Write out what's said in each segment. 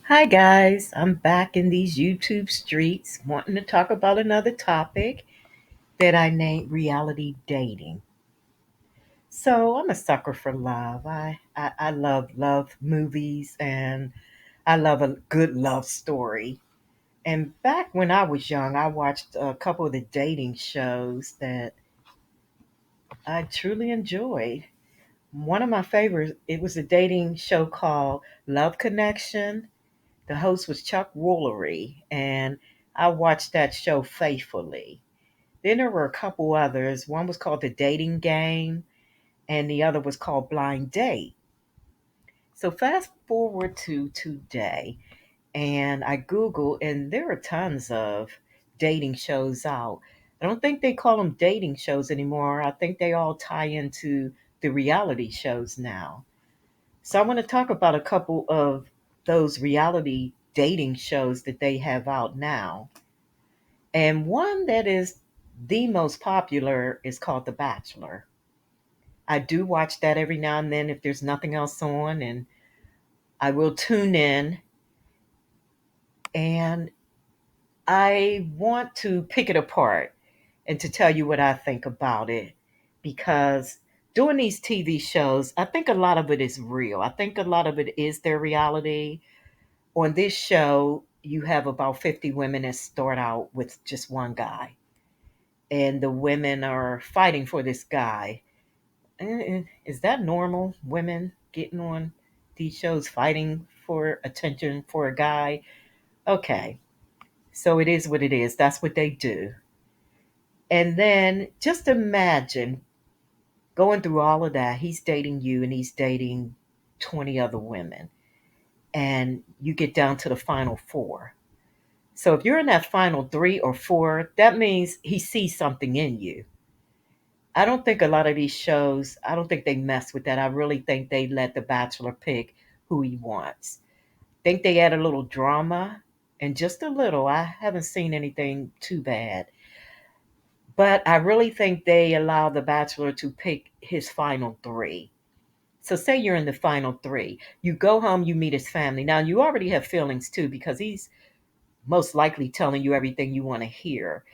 Hi, guys. I'm back in these YouTube streets wanting to talk about another topic that I named reality dating. So, I'm a sucker for love. I love movies and I love a good love story. And back when I was young, I watched a couple of the dating shows that I truly enjoyed. One of my favorites, it was a dating show called Love Connection. The host was Chuck Woolery, and I watched that show faithfully. Then there were a couple others. One was called The Dating Game, and the other was called Blind Date. So fast forward to today, and I Google, and there are tons of dating shows out. I don't think they call them dating shows anymore. I think they all tie into the reality shows now. So I want to talk about a couple of those reality dating shows that they have out now. And one that is the most popular is called The Bachelor. I do watch that every now and then if there's nothing else on, and I will tune in. And I want to pick it apart and to tell you what I think about it because doing these TV shows, I think a lot of it is real. I think a lot of it is their reality. On this show, you have about 50 women that start out with just one guy, and the women are fighting for this guy. Is that normal? Women getting on these shows fighting for attention for a guy? Okay, so it is what it is. That's what they do. And then just imagine going through all of that. He's dating you and he's dating 20 other women, and you get down to the final four. So if you're in that final three or four, that means he sees something in you. I don't think a lot of these shows, I don't think they mess with that. I really think they let the bachelor pick who he wants. Think they add a little drama and just a little. I haven't seen anything too bad. But I really think they allow the bachelor to pick his final three. So say you're in the final three. You go home, you meet his family. Now you already have feelings too because he's most likely telling you everything you want to hear.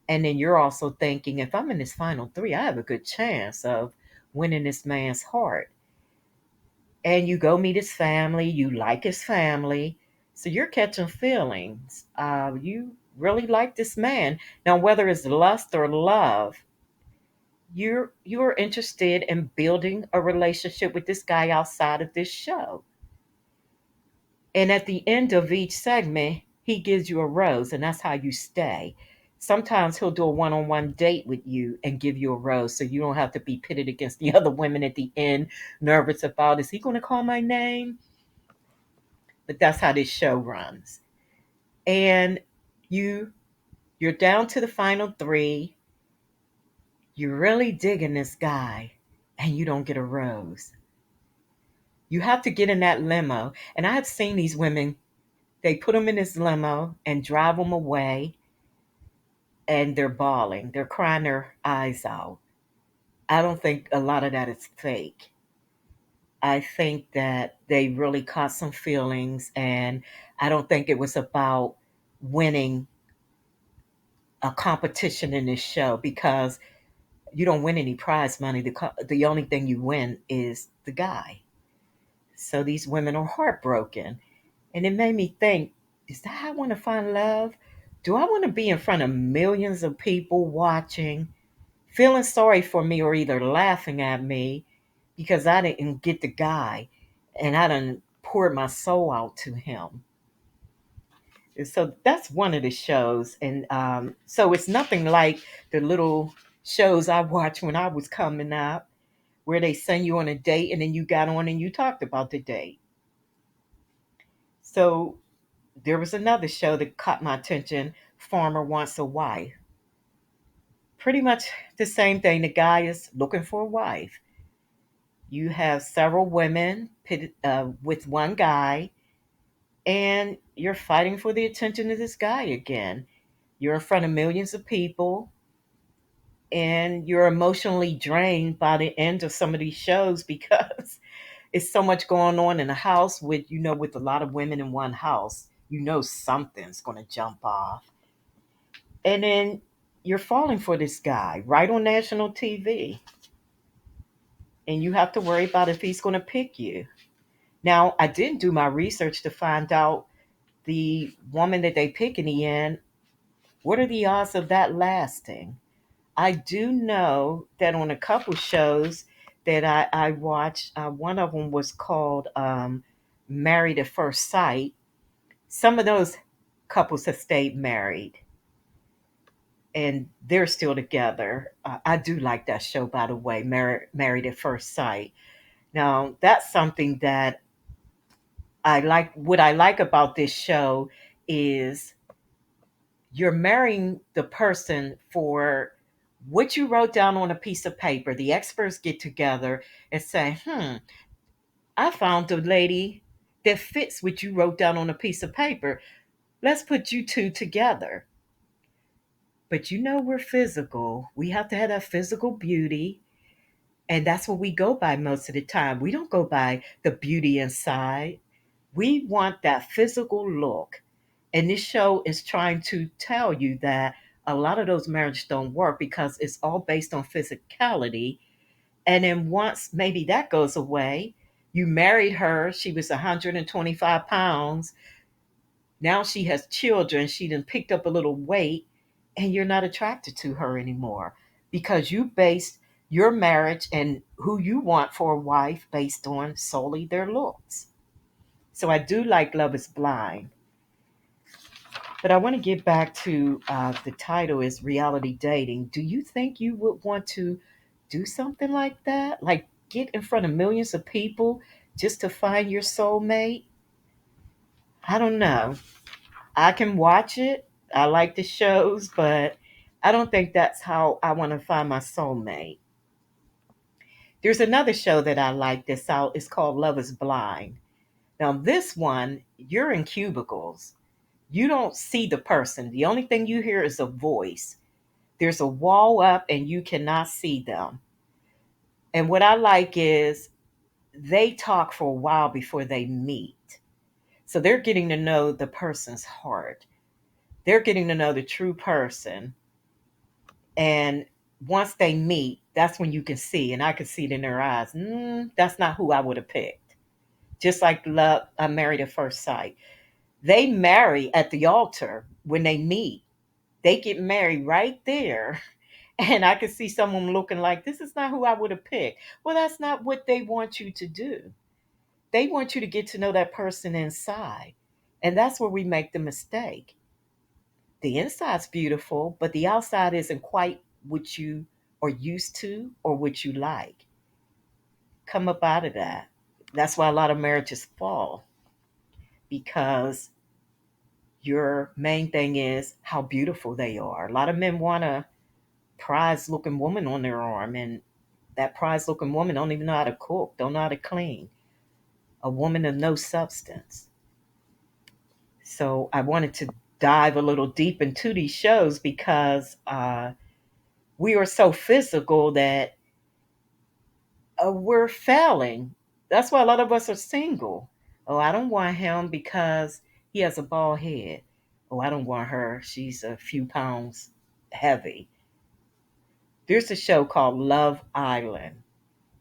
And then you're also thinking, if I'm in this final three, I have a good chance of winning this man's heart. And you go meet his family, you like his family. So you're catching feelings. You really like this man. Now, whether it's lust or love, you're interested in building a relationship with this guy outside of this show. And at the end of each segment, he gives you a rose, and that's how you stay. Sometimes he'll do a one on one date with you and give you a rose so you don't have to be pitted against the other women at the end, nervous about, is he going to call my name? But that's how this show runs. And you you're down to the final three. You're really digging this guy, and you don't get a rose. You have to get in that limo. And I have seen these women, they put them in this limo and drive them away and they're bawling. They're crying their eyes out. I don't think a lot of that is fake. I think that they really caught some feelings, and I don't think it was about winning a competition in this show because you don't win any prize money. The only thing you win is the guy. So these women are heartbroken. And it made me think, is that how I want to find love? Do I want to be in front of millions of people watching, feeling sorry for me or either laughing at me because I didn't get the guy and I done poured my soul out to him? And so that's one of the shows. And so it's nothing like the little shows I watched when I was coming up where they send you on a date and then you got on and you talked about the date. So there was another show that caught my attention, Farmer Wants a Wife. Pretty much the same thing. The guy is looking for a wife. You have several women with one guy, and you're fighting for the attention of this guy again. You're in front of millions of people, and you're emotionally drained by the end of some of these shows because it's so much going on in a house with, with a lot of women in one house, something's going to jump off. And then you're falling for this guy right on national TV, and you have to worry about if he's going to pick you. Now, I didn't do my research to find out the woman that they pick in the end, what are the odds of that lasting? I do know that on a couple shows that I watched, one of them was called Married at First Sight. Some of those couples have stayed married and they're still together. I do like that show, by the way, Married at First Sight. Now, that's something that I like. What I like about this show is you're marrying the person for what you wrote down on a piece of paper. The experts get together and say, I found a lady that fits what you wrote down on a piece of paper. Let's put you two together. But we're physical. We have to have that physical beauty. And that's what we go by most of the time. We don't go by the beauty inside. We want that physical look. And this show is trying to tell you that a lot of those marriages don't work because it's all based on physicality. And then once maybe that goes away, you married her, she was 125 pounds. Now she has children, she done picked up a little weight, and you're not attracted to her anymore because you based your marriage and who you want for a wife based on solely their looks. So I do like Love is Blind. But I want to get back to the title is reality dating. Do you think you would want to do something like that? Like get in front of millions of people just to find your soulmate? I don't know. I can watch it. I like the shows, but I don't think that's how I want to find my soulmate. There's another show that I like that's out. It's called Love is Blind. Now, this one, you're in cubicles. You don't see the person. The only thing you hear is a voice. There's a wall up and you cannot see them. And what I like is they talk for a while before they meet. So they're getting to know the person's heart. They're getting to know the true person. And once they meet, that's when you can see, and I can see it in their eyes. That's not who I would have picked. Just like Love, I Married at First Sight. They marry at the altar when they meet. They get married right there. And I could see someone looking like, this is not who I would have picked. Well, that's not what they want you to do. They want you to get to know that person inside. And that's where we make the mistake. The inside's beautiful, but the outside isn't quite what you are used to or what you like. Come up out of that. That's why a lot of marriages fall because your main thing is how beautiful they are. A lot of men want a prize looking woman on their arm, and that prize looking woman don't even know how to cook, don't know how to clean. A woman of no substance. So I wanted to dive a little deep into these shows because we are so physical that we're failing. That's why a lot of us are single. Oh, I don't want him because he has a bald head. Oh, I don't want her. She's a few pounds heavy. There's a show called Love Island.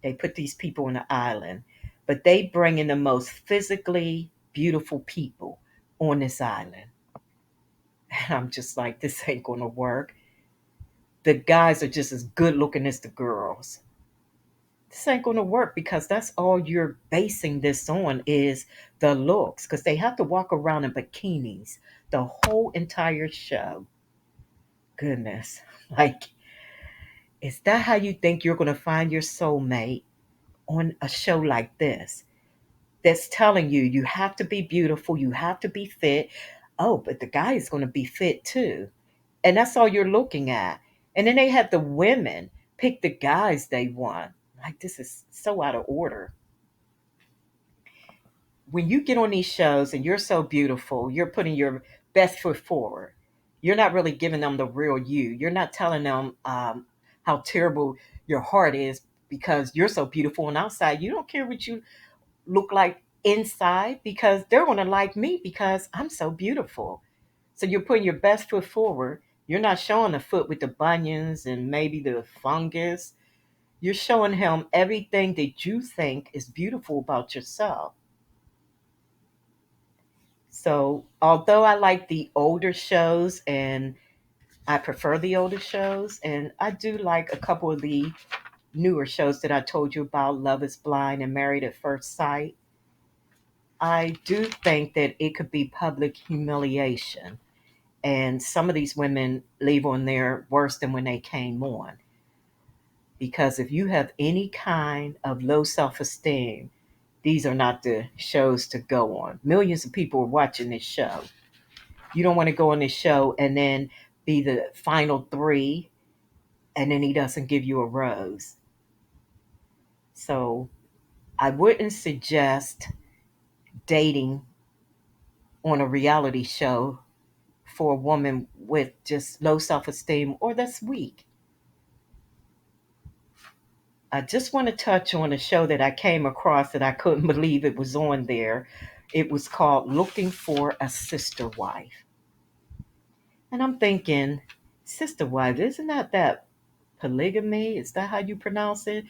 They put these people on an island, but they bring in the most physically beautiful people on this island. And I'm just like, this ain't gonna work. The guys are just as good looking as the girls. This ain't gonna work because that's all you're basing this on is the looks. Because they have to walk around in bikinis the whole entire show. Goodness. Like, is that how you think you're gonna find your soulmate on a show like this? That's telling you you have to be beautiful, you have to be fit. Oh, but the guy is going to be fit too. And that's all you're looking at. And then they have the women pick the guys they want. Like, this is so out of order. When you get on these shows and you're so beautiful, you're putting your best foot forward. You're not really giving them the real you. You're not telling them how terrible your heart is because you're so beautiful on outside. You don't care what you look like inside because they're going to like me because I'm so beautiful. So you're putting your best foot forward. You're not showing the foot with the bunions and maybe the fungus. You're showing him everything that you think is beautiful about yourself. So, although I like the older shows and I prefer the older shows, and I do like a couple of the newer shows that I told you about, Love is Blind and Married at First Sight, I do think that it could be public humiliation. And some of these women leave on there worse than when they came on. Because if you have any kind of low self esteem, these are not the shows to go on. Millions of people are watching this show. You don't want to go on this show and then be the final three and then he doesn't give you a rose. So I wouldn't suggest dating on a reality show for a woman with just low self esteem or that's weak. I just want to touch on a show that I came across that I couldn't believe it was on there. It was called Looking for a Sister Wife. And I'm thinking, sister wife, isn't that polygamy? Is that how you pronounce it?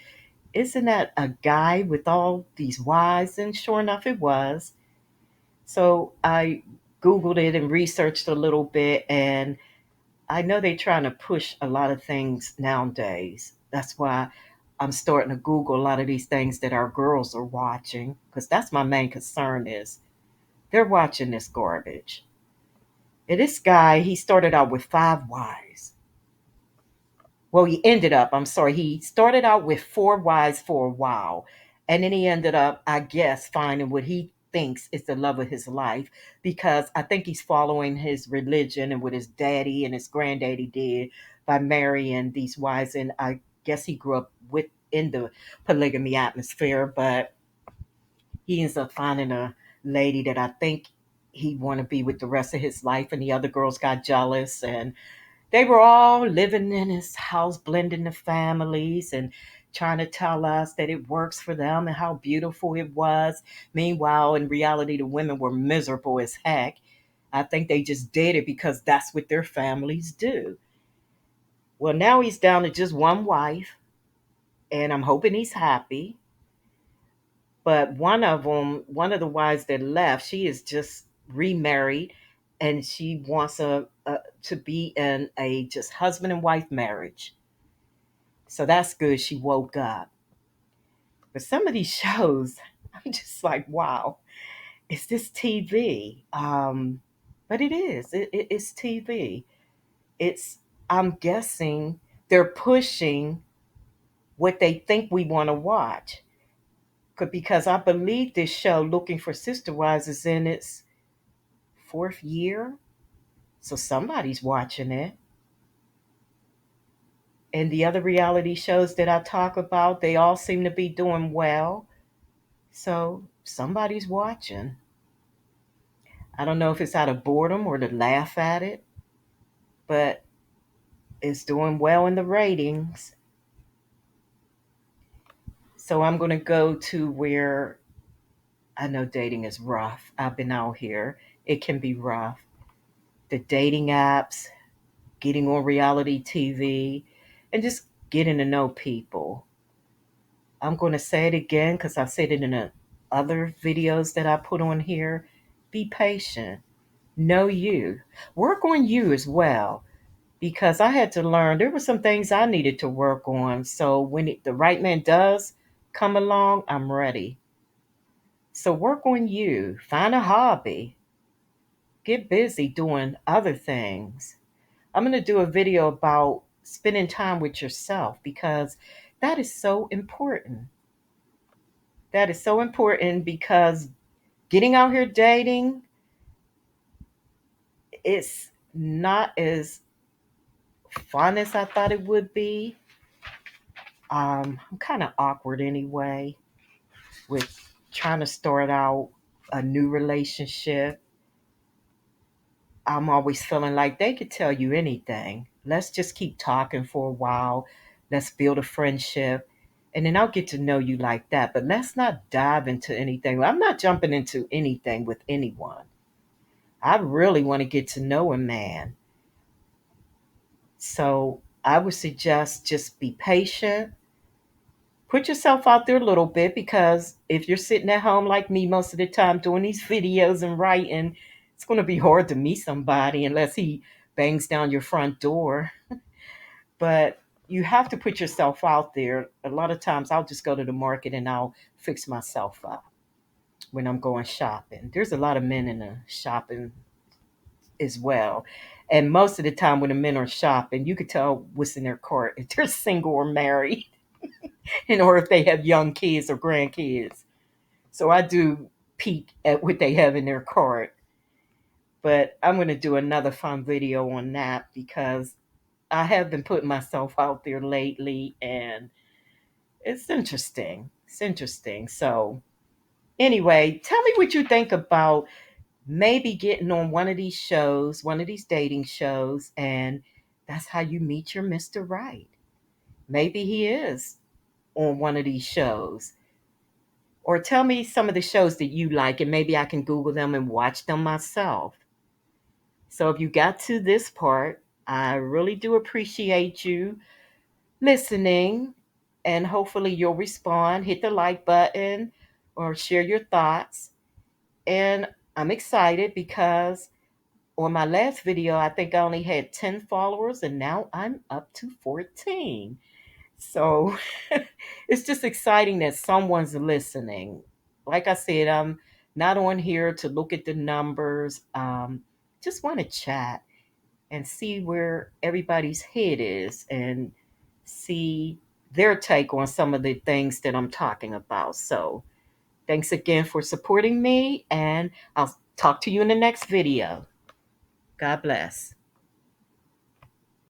Isn't that a guy with all these wives? And sure enough, it was. So I Googled it and researched a little bit, and I know they're trying to push a lot of things nowadays. That's why I'm starting to Google a lot of these things that our girls are watching, because that's my main concern is they're watching this garbage. And this guy, he started out with five wives. Well, he started out with four wives for a while. And then he ended up, I guess, finding what he thinks is the love of his life because I think he's following his religion and what his daddy and his granddaddy did by marrying these wives. And I guess he grew up within the polygamy atmosphere, but he ends up finding a lady that I think he want to be with the rest of his life. And the other girls got jealous and they were all living in his house, blending the families and trying to tell us that it works for them and how beautiful it was. Meanwhile, in reality, the women were miserable as heck. I think they just did it because that's what their families do. Well, now he's down to just one wife, and I'm hoping he's happy. But one of the wives that left, she is just remarried, and she wants to be in a just husband and wife marriage. So that's good. She woke up. But some of these shows, I'm just like, wow, is this TV? But it is. It's TV. It's, I'm guessing they're pushing what they think we want to watch. Because I believe this show, Looking for Sister Wives, is in its fourth year. So somebody's watching it. And the other reality shows that I talk about, they all seem to be doing well. So somebody's watching. I don't know if it's out of boredom or to laugh at it, but it's doing well in the ratings. So I'm going to go to where I know dating is rough. I've been out here. It can be rough. The dating apps, getting on reality TV, and just getting to know people. I'm going to say it again because I said it in the other videos that I put on here. Be patient. Know you. Work on you as well because I had to learn there were some things I needed to work on. So when the right man does come along, I'm ready. So work on you. Find a hobby. Get busy doing other things. I'm going to do a video about spending time with yourself because that is so important. That is so important because getting out here dating, it's not as fun as I thought it would be. I'm kind of awkward anyway with trying to start out a new relationship. I'm always feeling like they could tell you anything. Let's just keep talking for a while. Let's build a friendship. and then I'll get to know you like that. But let's not dive into anything. I'm not jumping into anything with anyone. I really want to get to know a man. So I would suggest just be patient. Put yourself out there a little bit, because if you're sitting at home like me most of the time doing these videos and writing, it's going to be hard to meet somebody unless he bangs down your front door. But you have to put yourself out there. A lot of times I'll just go to the market and I'll fix myself up when I'm going shopping. There's a lot of men in the shopping as well. And most of the time when the men are shopping, you could tell what's in their cart, if they're single or married, and or if they have young kids or grandkids. So I do peek at what they have in their cart. But I'm going to do another fun video on that, because I have been putting myself out there lately, and it's interesting. It's interesting. So, anyway, tell me what you think about maybe getting on one of these shows, one of these dating shows, and that's how you meet your Mr. Right. Maybe he is on one of these shows. Or tell me some of the shows that you like, and maybe I can Google them and watch them myself. So, if you got to this part, I really do appreciate you listening, and hopefully you'll respond, hit the like button, or share your thoughts. And I'm excited because on my last video, I think I only had 10 followers, and now I'm up to 14. So it's just exciting that someone's listening. Like I said, I'm not on here to look at the numbers. Just want to chat and see where everybody's head is, and see their take on some of the things that I'm talking about. So, thanks again for supporting me, and I'll talk to you in the next video. God bless.